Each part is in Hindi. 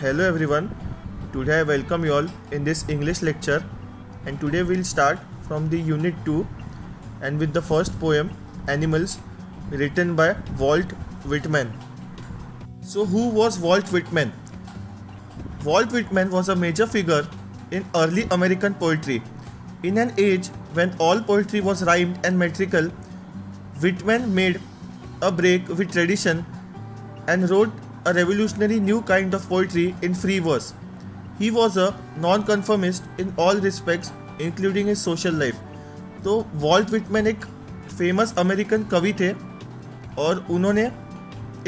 Hello everyone. Today I welcome you all in this English lecture, and today we'll start from the unit 2 and with the first poem Animals, written by Walt Whitman. So who was Walt Whitman? Walt Whitman was a major figure in early American poetry. In an age when all poetry was rhymed and metrical, Whitman made a break with tradition and wrote a revolutionary new kind of poetry in free verse. He was a non-conformist in all respects, including his social life. तो वॉल्ट विटमैन एक फेमस अमेरिकन कवि थे और उन्होंने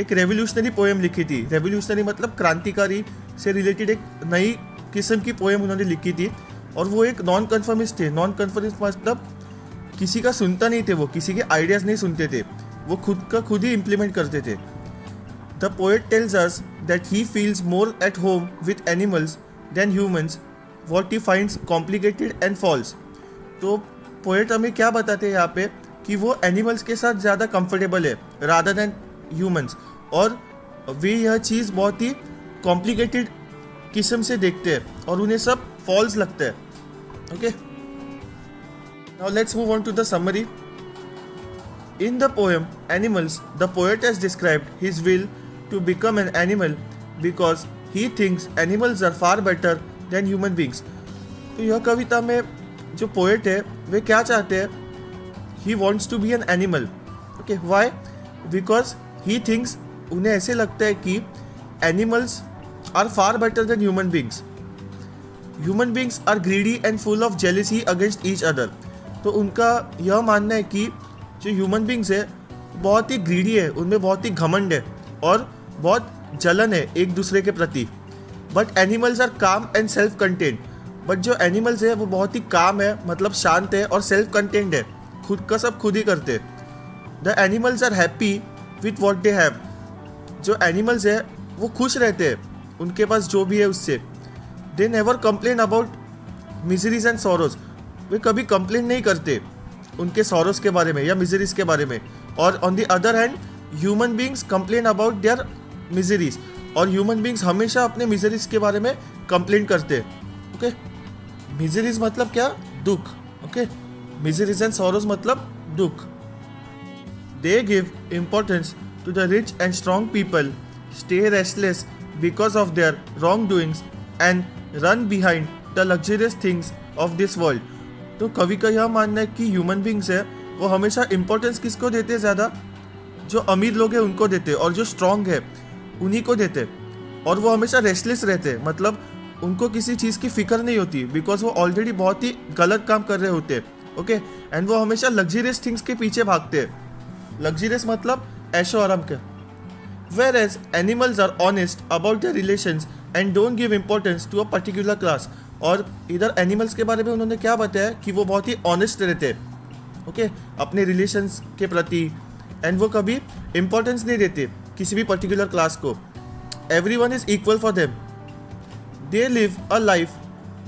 एक रेवोल्यूशनरी पोएम लिखी थी. रेवोल्यूशनरी मतलब क्रांतिकारी से रिलेटेड एक नई किस्म की पोएम उन्होंने लिखी थी और वो एक नॉन कन्फर्मिस्ट थे. नॉन कन्फर्मिस्ट मतलब किसी का सुनता नहीं थे, वो किसी के आइडियाज़ नहीं सुनते थे, वो खुद ही इम्प्लीमेंट करते थे. The poet tells us that he feels more at home with animals than humans, what he finds complicated and false. तो पोएट हमें क्या बताते हैं यहाँ पे कि वो एनिमल्स के साथ ज़्यादा कंफर्टेबल है रादर देन ह्यूमंस, और वे यह चीज़ बहुत ही कॉम्प्लिकेटेड किस्म से देखते हैं और उन्हें सब फॉल्स लगता है. Okay, now let's move on to the summary. In the poem Animals, the poet has described his will to become an animal because he thinks animals are far better than human beings. तो यह कविता में जो पोएट है वे क्या चाहते हैं? He wants to be an animal. Okay, why? Because he thinks, उन्हें ऐसे लगता है कि animals are far better than human beings. Human beings are greedy and full of jealousy against each other. तो उनका यह मानना है कि जो ह्यूमन बींग्स है बहुत ही ग्रीडी है, उनमें बहुत ही घमंड है और बहुत जलन है एक दूसरे के प्रति. बट एनिमल्स आर काम एंड सेल्फ कंटेंट. बट जो एनिमल्स है वो बहुत ही काम है, मतलब शांत है और सेल्फ कंटेंट है, खुद का सब खुद ही करते हैं. The animals are happy with what they have. जो एनिमल्स है वो खुश रहते हैं उनके पास जो भी है उससे. They never complain about miseries and sorrows. वे कभी कंप्लेन नहीं करते उनके सॉरोस के बारे में या मिजरीज के बारे में. और on the other hand human beings complain about their miseries, और ह्यूमन बींग्स हमेशा अपने मिजरीज के बारे में कंप्लेन करते हैं. ओके, मिजरीज मतलब क्या? दुख. ओके, मिजरीज एंड सॉरोस मतलब दुख. They give importance to the rich and strong people, stay restless because of their wrong doings and run behind the luxurious things of this world. तो कवि का यह मानना है कि ह्यूमन बींग्स है वो हमेशा इंपॉर्टेंस किसको देते हैं? ज़्यादा जो अमीर लोग हैं उनको देते हैं और जो स्ट्रॉन्ग है उन्हीं को देते हैं. और वो हमेशा रेस्टलेस रहते हैं, मतलब उनको किसी चीज़ की फिक्र नहीं होती बिकॉज वो ऑलरेडी बहुत ही गलत काम कर रहे होते हैं. ओके, एंड वो हमेशा लग्जरियस थिंग्स के पीछे भागते हैं. लग्जरियस मतलब ऐशो आराम के. Whereas animals are honest about their relations and don't give importance to a particular class. और इधर एनिमल्स के बारे में उन्होंने क्या बताया कि वो बहुत ही ऑनेस्ट रहते हैं. ओके, अपने रिलेशंस के प्रति, एंड वो कभी इम्पोर्टेंस नहीं देते किसी भी पर्टिकुलर क्लास को. Everyone is equal for them. They live a life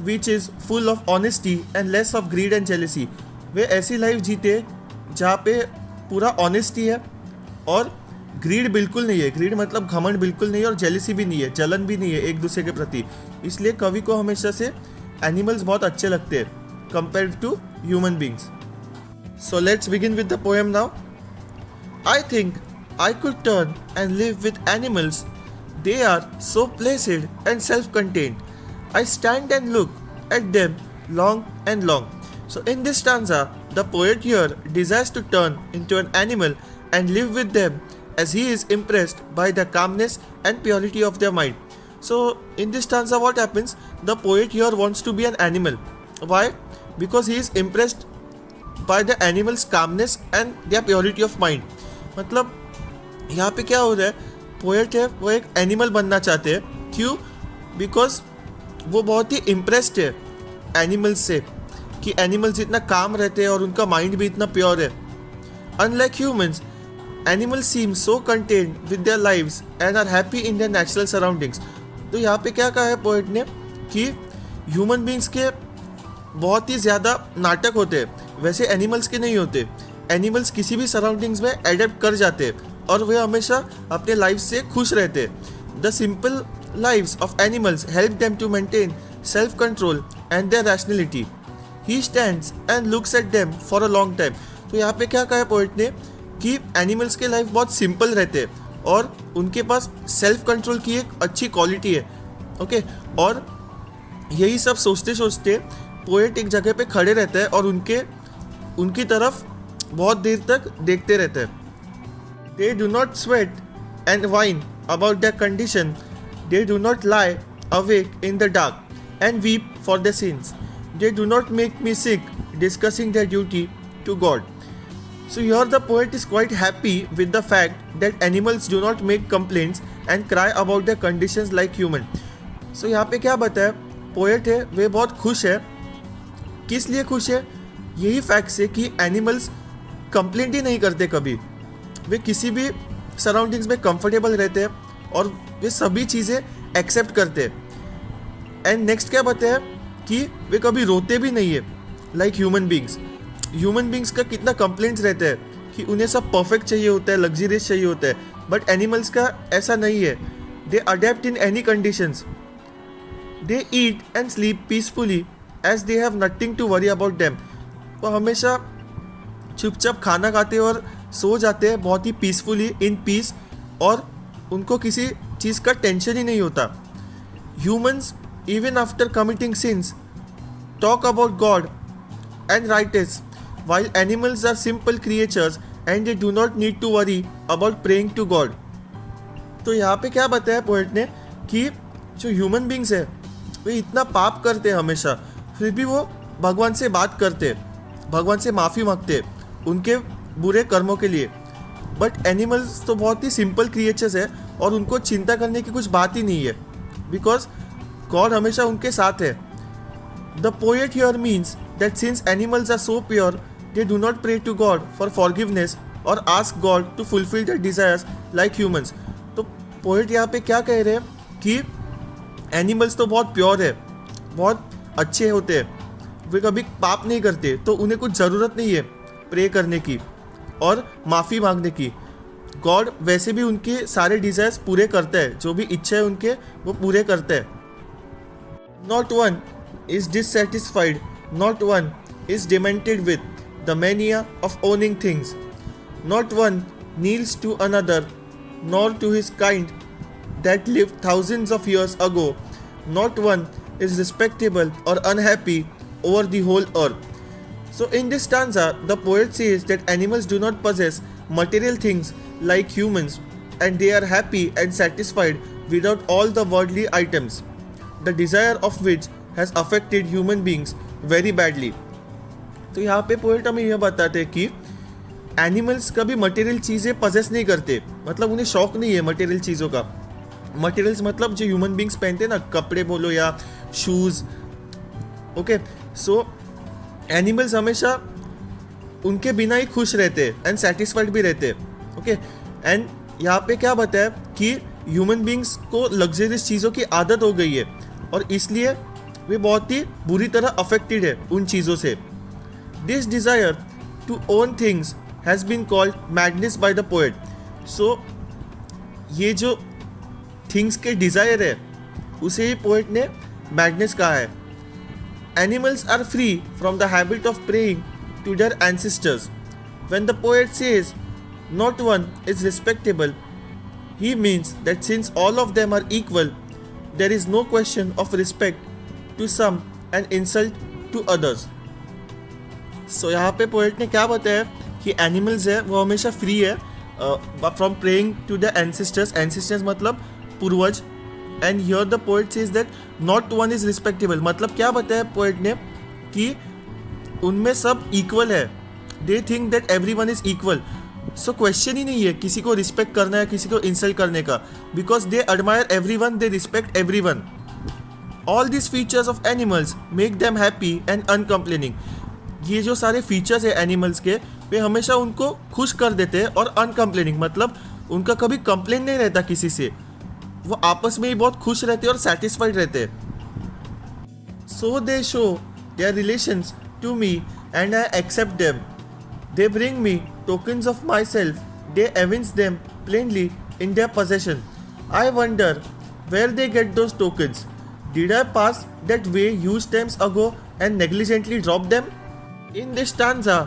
which is full of honesty and less of greed and jealousy. वे ऐसी लाइफ जीते जहाँ पे पूरा ऑनेस्टी है और ग्रीड बिल्कुल नहीं है. ग्रीड मतलब घमंड बिल्कुल नहीं है और जेलिसी भी नहीं है, जलन भी नहीं है एक दूसरे के प्रति. इसलिए कवि को हमेशा से एनिमल्स बहुत अच्छे लगते हैं compare to human beings. So let's begin with the poem now. I think I could turn and live with animals. They are so placid and self contained. I stand and look at them long and long. So in this stanza, the poet here desires to turn into an animal and live with them as he is impressed by the calmness and purity of their mind. So in this stanza what happens? The poet here wants to be an animal. Why? Because he is impressed by the animal's calmness and their purity of mind. मतलब यहाँ पे क्या हो रहा है? पोएट है वो एक एनिमल बनना चाहते हैं. क्यों? बिकॉज वो बहुत ही इम्प्रेस्ड है एनिमल्स से कि एनिमल्स इतना काम रहते हैं और उनका माइंड भी इतना प्योर है. Unlike humans, animals seem so content with their lives and are happy in their natural surroundings. तो यहाँ पे क्या कहा है पोएट ने कि ह्यूमन बींग्स के बहुत ही ज़्यादा नाटक होते हैं, वैसे एनिमल्स के नहीं होते. एनिमल्स किसी भी सराउंडिंग्स में एडेप्ट कर जाते हैं और वे हमेशा अपने लाइफ से खुश रहते हैं. The simple lives of animals help them to maintain self-control and their rationality. He stands and looks at them for a long time. तो यहाँ पे क्या कहा है पोएट ने कि एनिमल्स के लाइफ बहुत सिंपल रहते हैं और उनके पास सेल्फ कंट्रोल की एक अच्छी क्वालिटी है. ओके और यही सब सोचते सोचते पोएट एक जगह पे खड़े रहते हैं और उनकी तरफ बहुत देर तक देखते रहते हैं. They do not sweat and whine about their condition. They do not lie awake in the dark and weep for their sins. They do not make me sick discussing their duty to God. So here the poet is quite happy with the fact that animals do not make complaints and cry about their conditions like human. So यहाँ पे क्या बताया पोएट है वे बहुत खुश है. किस लिए खुश है? यही फैक्ट से कि एनिमल्स कंप्लेंट ही नहीं करते कभी. वे किसी भी सराउंडिंग्स में कंफर्टेबल रहते हैं और वे सभी चीज़ें एक्सेप्ट करते हैं. एंड नेक्स्ट क्या बताया कि वे कभी रोते भी नहीं है लाइक ह्यूमन बींग्स का कितना कंप्लेंट्स रहते हैं कि उन्हें सब परफेक्ट चाहिए होता है, लग्जरियस चाहिए होता है. बट एनिमल्स का ऐसा नहीं है. They adapt in any conditions. They eat and sleep peacefully as they have nothing to worry about them. वो हमेशा चुपचाप खाना खाते और सो जाते हैं बहुत ही पीसफुली इन पीस और उनको किसी चीज़ का टेंशन ही नहीं होता. Humans even after committing sins talk about God and righteous while animals are simple creatures and they do not need to worry about praying to God. तो यहाँ पे क्या बताया पोएट ने कि जो ह्यूमन बींग्स है वे इतना पाप करते हैं हमेशा, फिर भी वो भगवान से बात करते, भगवान से माफ़ी मांगते उनके बुरे कर्मों के लिए. बट एनिमल्स तो बहुत ही सिंपल क्रिएचर्स है और उनको चिंता करने की कुछ बात ही नहीं है बिकॉज गॉड हमेशा उनके साथ है. The poet here means that since animals are so pure, they do not pray to God for forgiveness or ask God to fulfill their desires like humans. तो पोएट यहाँ पे क्या कह रहे हैं कि एनिमल्स तो बहुत प्योर है, बहुत अच्छे होते हैं, वे कभी पाप नहीं करते, तो उन्हें कुछ ज़रूरत नहीं है प्रे करने की और माफ़ी मांगने की. गॉड वैसे भी उनके सारे डिज़ायर्स पूरे करता है, जो भी इच्छा है उनके वो पूरे करता है. Not one is dissatisfied. Not one is demented with the mania of owning things. Not one kneels to another, nor to his kind that lived thousands of years ago. Not one is respectable or unhappy over the whole earth. So in this stanza, the poet says that animals do not possess material things like humans, and they are happy and satisfied without all the worldly items, the desire of which has affected human beings very badly. तो यहाँ पे पोएट हमें यह बताते हैं कि एनिमल्स कभी मटेरियल चीज़ें पजेस नहीं करते, मतलब उन्हें शौक नहीं है मटेरियल चीज़ों का. मटेरियल्स मतलब जो ह्यूमन बींग्स पहनते हैं ना, कपड़े बोलो या शूज़. ओके सो एनिमल्स हमेशा उनके बिना ही खुश रहते हैं एंड सेटिस्फाइड भी रहते हैं. ओके एंड यहाँ पे क्या बताया कि ह्यूमन बींग्स को लग्जरियस चीज़ों की आदत हो गई है और इसलिए वे बहुत ही बुरी तरह अफेक्टेड है उन चीज़ों से. This desire to own things has been called madness by the poet. So ये जो थिंग्स के डिज़ायर है उसे ही पोएट ने मैडनेस कहा है. Animals are free from the habit of praying to their ancestors. When the poet says not one is respectable, he means that since all of them are equal, there is no question of respect to some and insult to others. So यहाँ पे पोएट ने क्या बताया कि एनिमल्स है वो हमेशा फ्री है from praying to the ancestors मतलब पूर्वज. And here the poet says that not one is respectable, मतलब क्या बताया पोएट ने कि उनमें सब इक्वल है. They think that everyone is equal. So question ही नहीं है किसी को रिस्पेक्ट करना है किसी को इंसल्ट करने का, because they admire everyone, they respect everyone. All this features of animals make them happy and uncomplaining. ये जो सारे फीचर्स है एनिमल्स के वे हमेशा उनको खुश कर देते हैं और अनकम्प्लेनिंग मतलब उनका कभी कंप्लेन नहीं रहता किसी से, वो आपस में ही बहुत खुश रहते हैं और सेटिस्फाइड रहते हैं. So they show their relations to me and I accept them. They bring me tokens of myself, they evince them plainly in their possession. I wonder where they get those tokens. Did I pass that way used times ago and negligently drop them? In this stanza,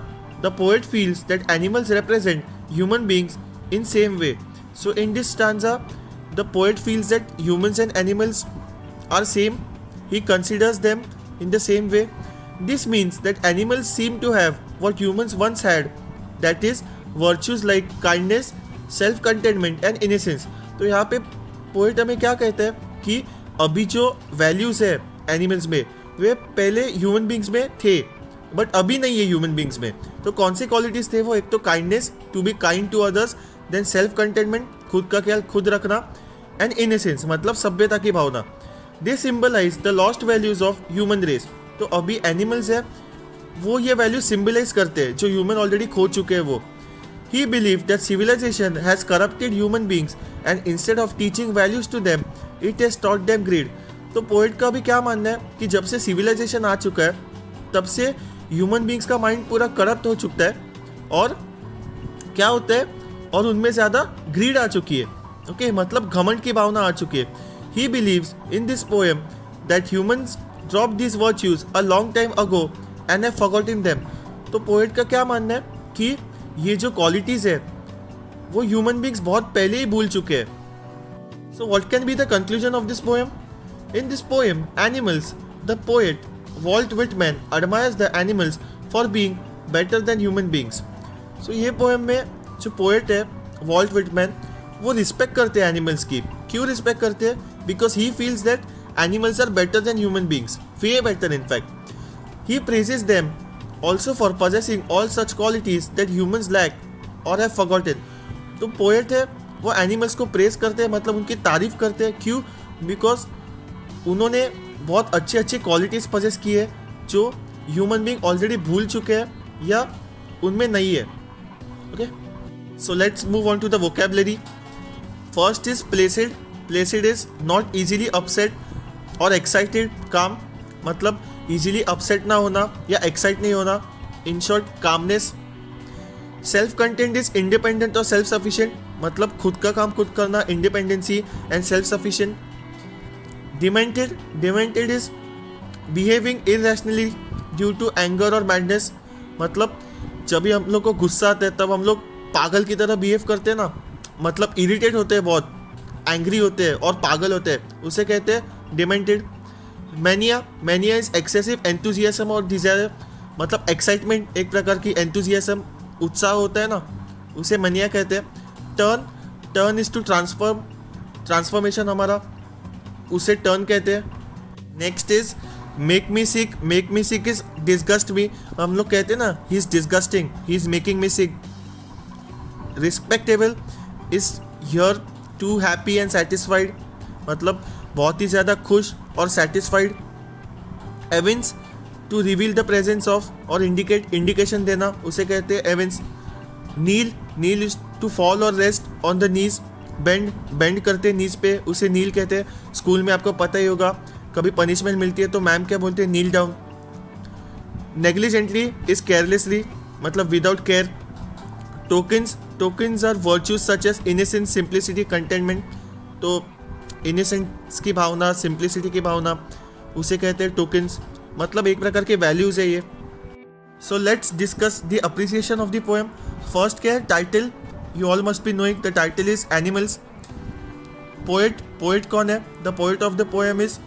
the poet feels that animals represent human beings in same way. So in this stanza, the poet feels that humans and animals are same. He considers them in the same way. This means that animals seem to have what humans once had, that is virtues like kindness, self-contentment and innocence. तो यहाँ पे पोएट हमें क्या कहता है कि अभी जो वैल्यूज है एनिमल्स में वे पहले ह्यूमन बींग्स में थे बट अभी नहीं है ह्यूमन बींग्स में. तो कौन से क्वालिटीज थे वो? एक तो kindness, to be kind to others, then self containment, खुद का ख्याल खुद रखना, एंड इनोसेंस मतलब सभ्यता की भावना. They symbolise the lost values of human race. तो अभी एनिमल्स है वो ये वैल्यू सिंबलाइज करते हैं जो ह्यूमन ऑलरेडी खो चुके हैं वो. He believed that civilization has corrupted human beings and instead of teaching values to them, it has taught them greed. तो पोएट का भी क्या मानना है कि जब से सिविलाइजेशन आ चुका है तब से ह्यूमन बींग्स का माइंड पूरा करप्ट हो चुका है और क्या होता है और उनमें ज़्यादा ग्रीड आ चुकी है. ओके मतलब घमंड की भावना आ चुकी है. He believes in this poem that humans dropped these virtues a long time ago and have forgotten them. तो पोएट का क्या मानना है कि ये जो क्वालिटीज़ है वो ह्यूमन बींग्स बहुत पहले ही भूल चुके हैं. So what can be the conclusion of this poem? In this poem animals, the poet Walt Whitman admires the animals for being better than human beings. So ये पोएम में जो पोएट है वॉल्ट विटमैन वो रिस्पेक्ट करते हैं एनिमल्स की. क्यों रिस्पेक्ट करते हैं? Because he feels that animals are better than human beings, way better in fact. He praises them also for possessing all such qualities that humans lack or have forgotten. तो पोएट है वो एनिमल्स को प्रेज करते हैं मतलब उनकी तारीफ करते हैं. क्यों? बिकॉज उन्होंने बहुत अच्छे अच्छे क्वालिटीज़ पजेस की है जो ह्यूमन बींग ऑलरेडी भूल चुके हैं या उनमें नहीं है. Okay so let's move on to the vocabulary. First is placid. Placid is not easily upset or excited. Calm मतलब इजीली अपसेट ना होना या एक्साइट नहीं होना. In short calmness. Self content is independent और सेल्फ सफिशिएंट मतलब खुद का काम खुद करना, independency and self sufficient. Demented. Demented is behaving irrationally due to anger और मैडनेस मतलब जब भी हम लोग को गुस्सा आता है तब हम लोग पागल की तरह बिहेव करते हैं ना, मतलब इरिटेट होते हैं, बहुत एंग्री होते हैं और पागल होते हैं, उसे कहते हैं demented. Mania. Mania is excessive enthusiasm और डिजायर मतलब एक्साइटमेंट, एक प्रकार की एंथुजियाज्म, उत्साह होता है ना, उसे मैनिया कहते हैं. Turn. Turn is to transformation हमारा, उसे टर्न कहते हैं. Next is make me sick. Make me sick is disgust me. हम लोग कहते हैं ना he is disgusting, he is making me sick. Respectable is here to happy and satisfied मतलब बहुत ही ज़्यादा खुश और satisfied. Evince to reveal the presence of और इंडिकेशन देना, उसे कहते हैं evince. Kneel. Kneel is to fall और rest on the knees. Bend करते हैं नीज पे, उसे नील कहते हैं. स्कूल में आपको पता ही होगा कभी पनिशमेंट मिलती है तो मैम क्या बोलते हैं? Kneel down. Negligently is carelessly मतलब without care. Tokens. Tokens are virtues such as innocence, simplicity, containment. तो इनोसेंस की भावना, सिंप्लिसिटी की भावना, उसे कहते हैं टोकन्स मतलब एक प्रकार के वैल्यूज है ये. So let's discuss the appreciation of the poem. First क्या है? Title. You all must be knowing the title is animals. Poet कौन है? The poet of the poem is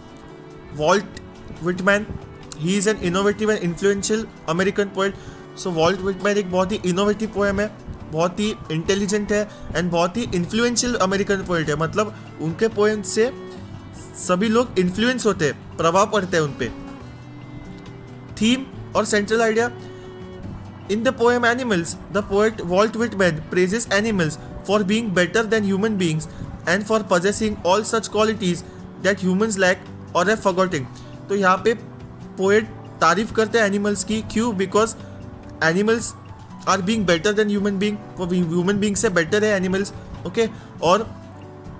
Walt Whitman. He is an innovative and influential American poet. So Walt Whitman एक बहुत ही इनोवेटिव पोएम है, बहुत ही इंटेलिजेंट है एंड बहुत ही इन्फ्लुएंशियल अमेरिकन पोएट है मतलब उनके पोएम से सभी लोग इन्फ्लुएंस होते हैं, प्रभाव पड़ता है उन पे. थीम और central idea. In the poem animals, the poet Walt Whitman praises animals for being better than human beings and for possessing all such qualities that humans lack or have forgotten. तो यहाँ पे पोएट तारीफ करते हैं एनिमल्स की. क्यों? Because animals are being better than human being, वो ह्यूमन बीइंग से बेटर है एनिमल्स. ओके और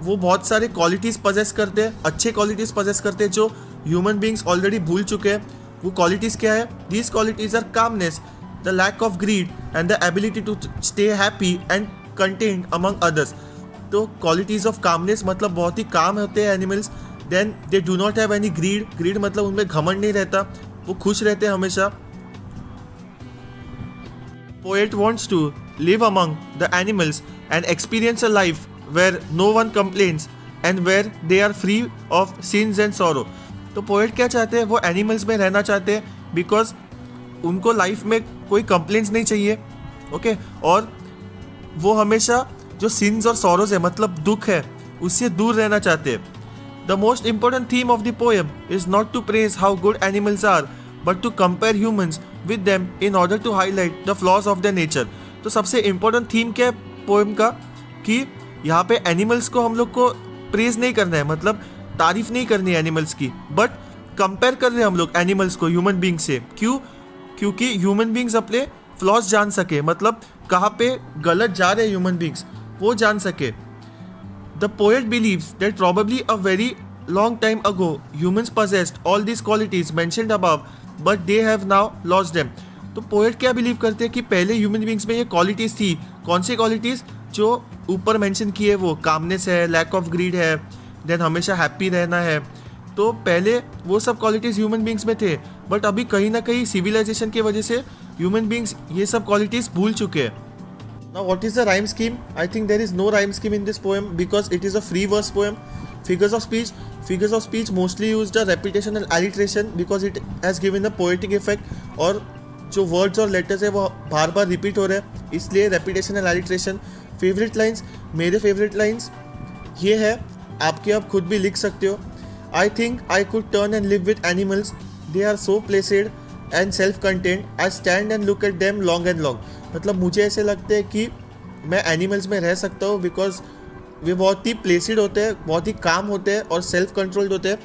वो बहुत सारे क्वालिटीज़ पजेस करते हैं, अच्छे क्वालिटीज़ पजेस करते हैं जो ह्यूमन बीइंग्स ऑलरेडी भूल चुके हैं. वो क्वालिटीज़ क्या है? These qualities are calmness, the lack of greed and the ability to stay happy and content among others. तो क्वालिटीज़ ऑफ कामनेस मतलब बहुत ही काम होते हैं animals. Then they do not have any greed मतलब उनमें घमंड नहीं रहता, वो खुश रहते हैं हमेशा. Poet wants to live among the animals and experience a life where no one complains and where they are free of sins and sorrow. तो पोएट क्या चाहते हैं, वो एनिमल्स में रहना चाहते हैं बिकॉज उनको लाइफ में कोई कंप्लेंट्स नहीं चाहिए. ओके और वो हमेशा जो सिंस और सॉरोज है मतलब दुख है उससे दूर रहना चाहते हैं. The most important theme of the poem is not to praise how good animals are but to compare humans with them in order to highlight the flaws of the nature. तो सबसे इंपॉर्टेंट थीम क्या है पोएम का कि यहाँ पे एनिमल्स को हम लोग को प्रेज नहीं करना है, मतलब तारीफ नहीं करनी है एनिमल्स की, बट कंपेयर कर रहे हैं हम लोग एनिमल्स को ह्यूमन बींग से. क्यों? क्योंकि ह्यूमन बींग्स अपने फ्लॉज जान सके, मतलब कहाँ पे गलत जा रहे हैं ह्यूमन बींग्स वो जान सके. The poet believes that probably a very long time ago humans possessed all these qualities mentioned above but they have now lost them. तो पोएट क्या बिलीव करते हैं कि पहले ह्यूमन बींग्स में ये क्वालिटीज़ थी. कौन सी क्वालिटीज़? जो ऊपर मेंशन किए, वो कामनेस है, लैक ऑफ ग्रीड है, देन हमेशा हैप्पी रहना है. तो पहले वो सब क्वालिटीज़ ह्यूमन बींग्स में थे, बट अभी कहीं ना कहीं सिविलाइजेशन की वजह से ह्यूमन बींग्स ये सब क्वालिटीज़ भूल चुके हैं. Now what is the rhyme scheme? I think there is no rhyme scheme in this poem because it is a free verse poem. Figures of speech mostly use the repetition and alliteration because it has given a poetic effect. और जो words और letters है वो बार बार repeat हो रहे हैं, इसलिए repetition and alliteration. Favorite lines, मेरे favorite lines ये है, आपके आप खुद भी लिख सकते हो. I think I could turn and live with animals. They are so placid and self-contained. I stand and look at them long and long. मतलब मुझे ऐसे लगता है कि मैं एनिमल्स में रह सकता हूँ बिकॉज वे बहुत ही प्लेसिड होते हैं, बहुत ही काम होते हैं और सेल्फ कंट्रोल्ड होते हैं.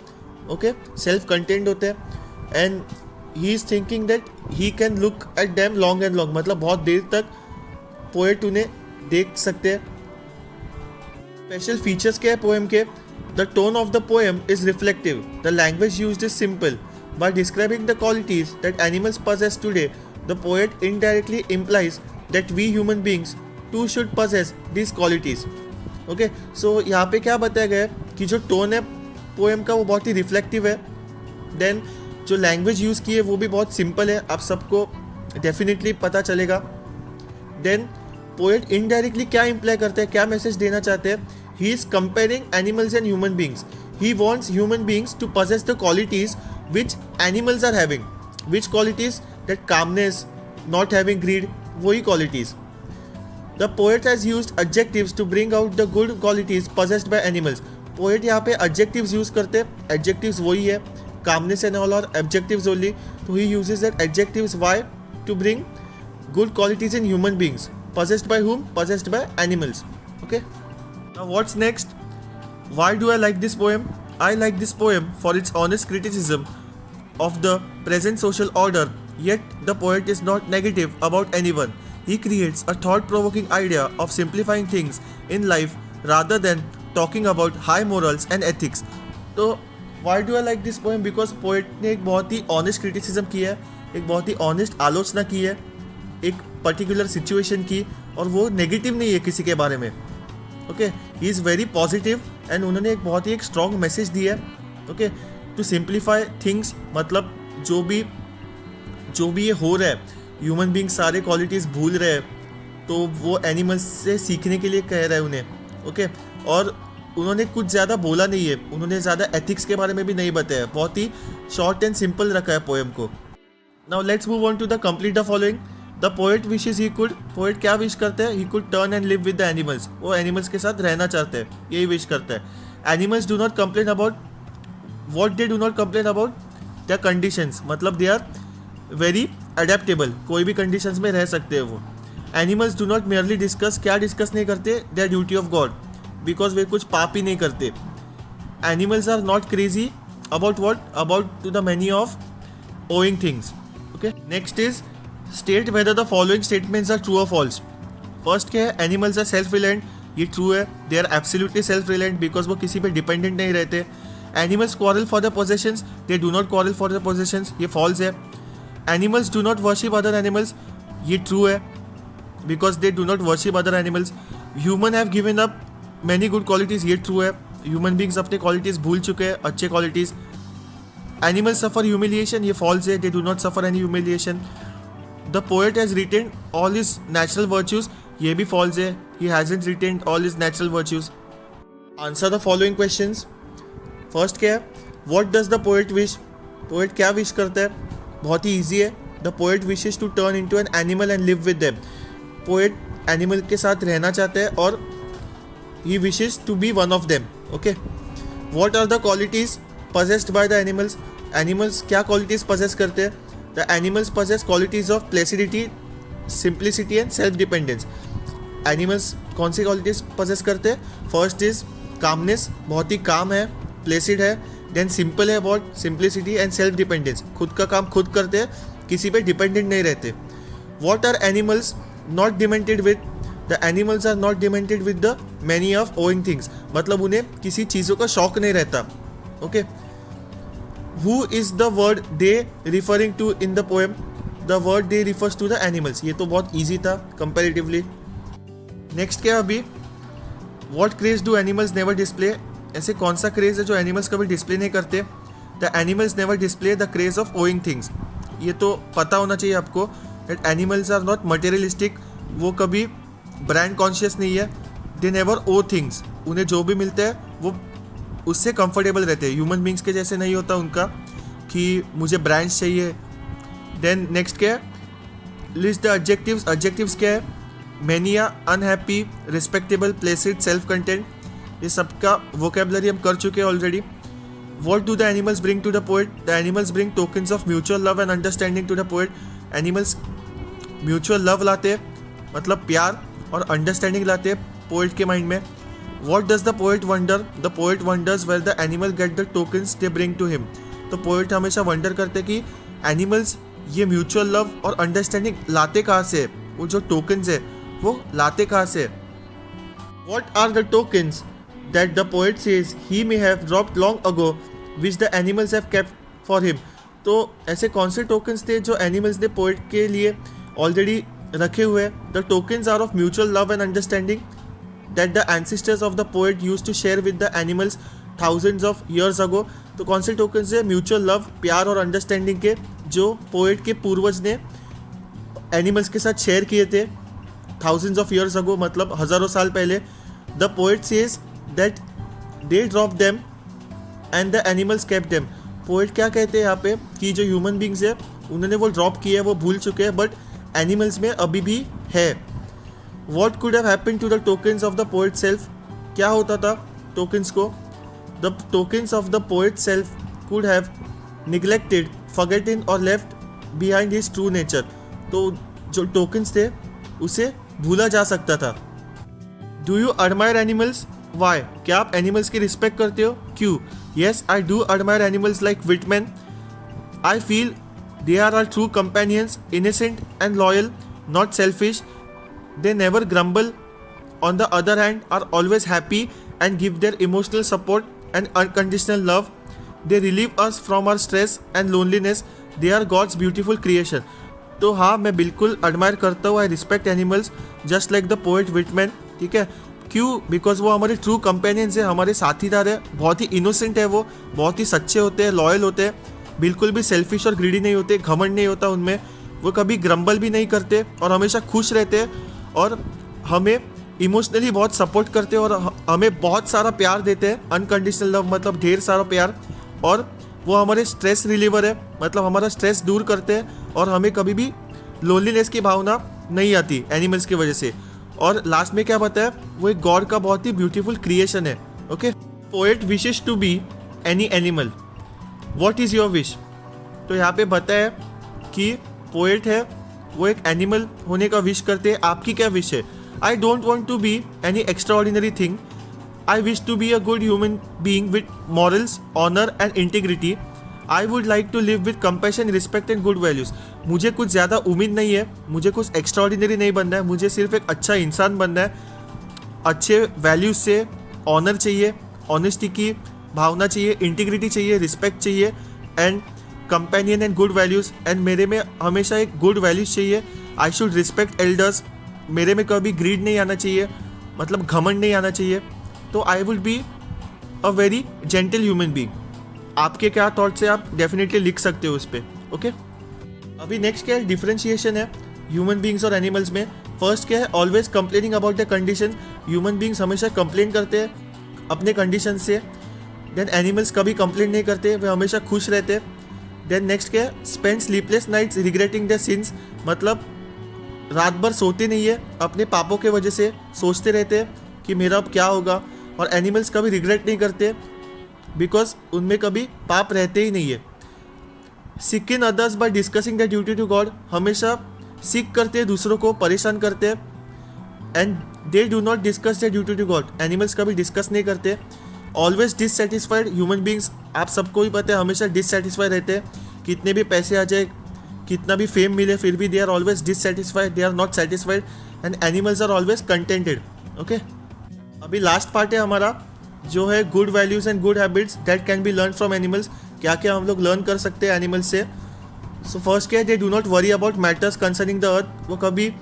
ओके सेल्फ कंटेंड होते हैं. And he is thinking that he can look at them long and long, मतलब बहुत देर तक पोएट उन्हें देख सकते हैं. स्पेशल फीचर्स क्या है पोएम के? The tone of the poem is reflective. The language used is simple. By describing the qualities that animals possess today, the poet indirectly implies that we human beings too should possess these qualities. Okay, so यहाँ पे क्या बताया गया है कि जो टोन है पोएम का वो बहुत ही रिफ्लेक्टिव है. देन जो लैंग्वेज यूज़ की है वो भी बहुत सिंपल है, आप सबको डेफिनेटली पता चलेगा. देन पोएट इनडायरेक्टली क्या इम्प्लाई करते हैं, क्या मैसेज देना चाहते हैं? He is comparing animals and human beings. He wants human beings to possess the qualities which animals are having. Which qualities? That calmness, not having greed, वही qualities. The poet has used adjectives to bring out the good qualities possessed by animals. Poet यहाँ पे adjectives use करते हैं. Adjectives वही है, calmness and all are adjectives only. So he uses that adjectives why? To bring good qualities in human beings. Possessed by whom? Possessed by animals. Okay. Now what's next? Why do I like this poem? I like this poem for its honest criticism of the present social order, yet the poet is not negative about anyone. He creates a thought-provoking idea of simplifying things in life rather than talking about high morals and ethics. तो why do I like this poem? Because poet ने एक बहुत ही honest criticism की है, एक बहुत ही honest आलोचना की है एक particular situation की, और वो negative नहीं है किसी के बारे में. Okay he is very positive and उन्होंने एक बहुत ही एक स्ट्रॉन्ग मैसेज दिया है. ओके टू सिंप्लीफाई थिंग्स, मतलब जो भी ये हो रहा है, ह्यूमन बींग सारे क्वालिटीज़ भूल रहे हैं, तो वो एनिमल्स से सीखने के लिए कह रहा है उन्हें. ओके और उन्होंने कुछ ज़्यादा बोला नहीं है, उन्होंने ज़्यादा एथिक्स के बारे में भी नहीं बताया, बहुत ही शॉर्ट एंड सिंपल रखा है पोएम को. Now let's move on to the complete the following. The poet wishes he could, poet क्या विश करते हैं? He could turn and live with the animals. वो एनिमल्स के साथ रहना चाहते हैं, यही विश करते हैं. Animals do not complain about what they do not complain about the conditions, मतलब दे आर वेरी अडेप्टेबल, कोई भी कंडीशंस में रह सकते हैं वो. Animals do not merely discuss, क्या डिस्कस नहीं करते? Their duty of God, because वे कुछ पाप ही नहीं करते. Animals are not crazy about what? About to the mania of owning things. Okay next is state whether the following statements are true और फॉल्स. फर्स्ट क्या है? एनिमल्स आर सेल्फ रिलायंट, ये ट्रू है. They are absolutely self reliant because वो किसी पे डिपेंडेंट नहीं रहते. Animals quarrel for the possessions, they do not quarrel for the possessions, ये फॉल्स है. Animals do not worship other animals, ये ट्रू है because they do not worship other animals. Human have given up many good qualities, ये ट्रू है। ह्यूमन बींग्स अपने क्वालिटीज़ भूल चुके हैं, अच्छे क्वालिटीज़। एनिमल्स सफ़र ह्यूमिलिएशन, ये फॉल्स है, दे do not suffer any humiliation. The poet has retain all his natural virtues, ये भी फॉल्स है, he hasn't retained all his natural virtues. Answer the following questions. First क्या है, what does the poet wish, poet क्या विश करता है? बहुत ही ईजी है, the poet wishes to turn into an animal and live with them. Poet animal के साथ रहना चाहता है और he wishes to be one of them. Okay, what are the qualities possessed by the animals, animals क्या क्वालिटीज पजेस करते हैं? The animals possess qualities of placidity, simplicity and self dependence. Animals कौन सी क्वालिटीज पजेस करते हैं? फर्स्ट इज कामनेस, बहुत ही काम है, प्लेसिड है, देन सिंपल है बहुत, सिंप्लिसिटी एंड सेल्फ डिपेंडेंस, खुद का काम खुद करते हैं, किसी पे डिपेंडेंट नहीं रहते। What are animals not demented with, the animals are not demented with the mania of owning things, मतलब उन्हें किसी चीज़ों का शौक नहीं रहता। Okay, who is the word they referring to in the poem? The word they refers to the animals, ये तो बहुत ईजी था कंपेरेटिवली। नेक्स्ट क्या अभी, what craze do animals never display, ऐसे कौन सा क्रेज है जो एनिमल्स कभी डिस्प्ले नहीं करते? The animals never display the craze of owning things, ये तो पता होना चाहिए आपको that animals are not materialistic, वो कभी ब्रांड कॉन्शियस नहीं है। दे नेवर ओ थिंग्स, उन्हें जो भी मिलता है वो उससे कंफर्टेबल रहते हैं। ह्यूमन बींग्स के जैसे नहीं होता उनका कि मुझे ब्रांड्स चाहिए। देन नेक्स्ट क्या है, लिस्ट द एडजेक्टिव्स, एडजेक्टिव्स क्या है? Mania, unhappy, respectable, Placid, self content, ये सबका वोकेबलरी हम कर चुके हैं already. What do the animals bring to the poet? The animals bring tokens of mutual love and understanding to the poet. Animals mutual love लाते हैं, मतलब प्यार और अंडरस्टैंडिंग लाते हैं पोएट के माइंड में। What does the poet wonder? The poet wonders where the animal get the tokens they bring to him. तो पोएट हमेशा वंडर करते हैं कि एनिमल्स ये म्यूचुअल लव और अंडरस्टैंडिंग लाते कहाँ से, वो जो टोकन्स है वो लाते कहाँ से। What are the tokens that the poet says he may have dropped long ago which the animals have kept for him? तो ऐसे कौन से टोकन्स थे जो एनिमल्स ने पोएट के लिए ऑलरेडी रखे हुए? The tokens are of mutual love and understanding that the ancestors of the poet used to share with the animals thousands of years ago. तो कौन से टोकन्स है म्यूचुअल लव, प्यार और अंडरस्टैंडिंग के, जो पोएट के पूर्वज ने एनिमल्स के साथ शेयर किए थे थाउजेंड्स ऑफ ईयर्स अगो, मतलब हज़ारों साल पहले। The poet says that they drop them and the animals kept them. Poet क्या कहते हैं यहाँ पे कि जो ह्यूमन बींग्स है उन्होंने वो ड्रॉप किया है, वो भूल चुके हैं, बट एनिमल्स में अभी भी है। What could have happened to the tokens of the poet self, क्या होता था टोकन्स को? The tokens of the poet self could have neglected, forgotten और left behind his true nature. तो जो टोकन्स थे उसे भूला जा सकता था। Do you admire animals? Why, क्या आप एनिमल्स की रिस्पेक्ट करते हो? क्यों? Yes, I do admire animals like Whitman. I feel they are are true companions, innocent and loyal, not selfish, they never grumble, on the other hand are always happy and give their emotional support and unconditional love, they relieve us from our stress and loneliness, they are God's beautiful creation. तो हाँ, मैं बिल्कुल एडमायर करता हूँ, I respect animals just like the poet Whitman. ठीक है, क्यों? बिकॉज वो हमारे ट्रू कंपेनियंस है, हमारे साथीदार है, बहुत ही इनोसेंट है, वो बहुत ही सच्चे होते हैं, लॉयल होते हैं, बिल्कुल भी सेल्फिश और ग्रीडी नहीं होते, घमंड नहीं होता उनमें, वो कभी ग्रम्बल भी नहीं करते और हमेशा खुश रहते हैं और हमें इमोशनली बहुत सपोर्ट करते हैं और हमें बहुत सारा प्यार देते हैं, अनकंडीशनल लव मतलब ढेर सारा प्यार। और वो हमारे स्ट्रेस रिलीवर है, मतलब हमारा स्ट्रेस दूर करते हैं और हमें कभी भी लोनलीनेस की भावना नहीं आती एनिमल्स की वजह से। और लास्ट में क्या बताया, वो एक गॉड का बहुत ही ब्यूटीफुल क्रिएशन है। Okay, poet wishes to be any animal, what is your wish? तो यहाँ पे बताया कि पोएट है वो एक एनिमल होने का विश करते हैं। आपकी क्या विश है? I don't want to be any extraordinary thing, I wish to be a good human being with morals, honour and integrity, I would like to live with compassion, respect and good values. मुझे कुछ ज़्यादा उम्मीद नहीं है, मुझे कुछ एक्स्ट्रा ऑर्डिनरी नहीं बनना है, मुझे सिर्फ एक अच्छा इंसान बनना है, अच्छे वैल्यूज़ से, ऑनर चाहिए, ऑनेस्टी की भावना चाहिए, इंटीग्रिटी चाहिए, रिस्पेक्ट चाहिए and companion and good values. And मेरे में हमेशा एक गुड वैल्यूज़ चाहिए, आई शुड रिस्पेक्ट एल्डर्स, मेरे में कभी ग्रीड नहीं आना चाहिए, मतलब घमंड नहीं आना चाहिए, तो I would be a very gentle human being. आपके क्या थॉट्स है आप डेफिनेटली लिख सकते हो उस पर। ओके, अभी नेक्स्ट क्या है, डिफरेंशिएशन है ह्यूमन बींग्स और एनिमल्स में। फर्स्ट क्या है, always complaining about the condition. Human beings हमेशा कंप्लेन करते हैं अपने कंडीशन से। देन एनिमल्स कभी कंप्लेन नहीं करते, वे हमेशा खुश रहते हैं। देन नेक्स्ट क्या है, spend sleepless nights regretting the sins, मतलब रात भर सोते नहीं है, अपने पापों के वजह से सोचते रहते हैं कि मेरा अब क्या होगा। और एनिमल्स कभी रिग्रेट नहीं करते बिकॉज उनमें कभी पाप रहते ही नहीं है। Sick in others by discussing the duty to God, हमेशा सिक करते हैं, दूसरों को परेशान करते हैं। And they do not discuss the duty to God, animals कभी डिस्कस नहीं करते। ऑलवेज डिससेटिस्फाइड ह्यूमन बींग्स, आप सबको ही पता है हमेशा डिससेटिस्फाइड रहते हैं। कितने भी पैसे आ जाए, कितना भी फेम मिले, फिर भी they are always dissatisfied, they are not satisfied. And animals are always contented. Okay, अभी लास्ट पार्ट है हमारा जो है good values and good habits that can be learn from animals. क्या क्या हम लोग लर्न कर सकते हैं एनिमल्स से। सो फर्स्ट क्या है, दे do not worry about matters concerning the earth, वो कभी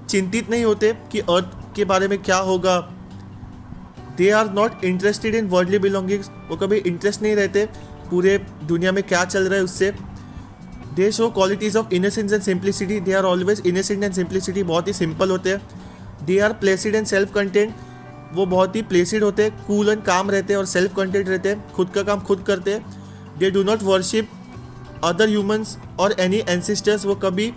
चिंतित नहीं होते कि अर्थ के बारे में क्या होगा। They are not interested in worldly belongings, वो कभी इंटरेस्ट नहीं रहते पूरे दुनिया में क्या चल रहा है उससे। They show qualities of innocence and simplicity, they are always innocent and simplicity, बहुत ही सिंपल होते हैं। They are placid and self content, वो बहुत ही प्लेसिड होते हैं, कूल एंड काम रहते हैं और सेल्फ कंटेंट रहते हैं, खुद का काम खुद करते हैं। दे do not worship other humans और एनी एंसेस्टर्स, वो कभी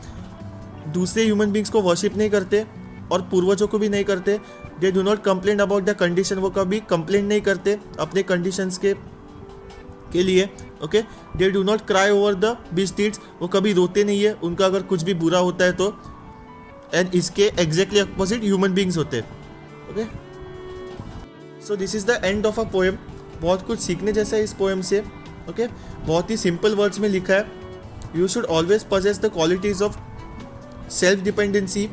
दूसरे ह्यूमन बींग्स को वर्शिप नहीं करते और पूर्वजों को भी नहीं करते। दे do not complain about the condition, वो कभी कंप्लेन नहीं करते अपने कंडीशंस के लिए। Okay, they do not cry over the misdeeds, वो कभी रोते नहीं है उनका अगर कुछ भी बुरा होता है तो। एंड इसके एग्जैक्टली अपोजिट ह्यूमन बींग्स होते हैं। Okay, so this is the end of a poem. बहुत कुछ सीखने जैसा है इस पोएम से। ओके, बहुत ही सिंपल वर्ड्स में लिखा है। You should always possess the qualities of self dependency,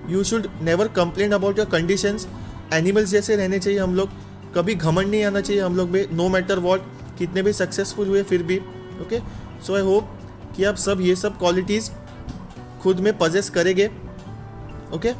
you should never complain about your conditions. Animals जैसे रहने चाहिए हम लोग, कभी घमंड नहीं आना चाहिए हम लोग में, नो मैटर वॉट, कितने भी सक्सेसफुल हुए फिर भी। ओके, सो आई होप कि आप सब ये सब क्वालिटीज़ खुद में पजेस करेंगे। ओके।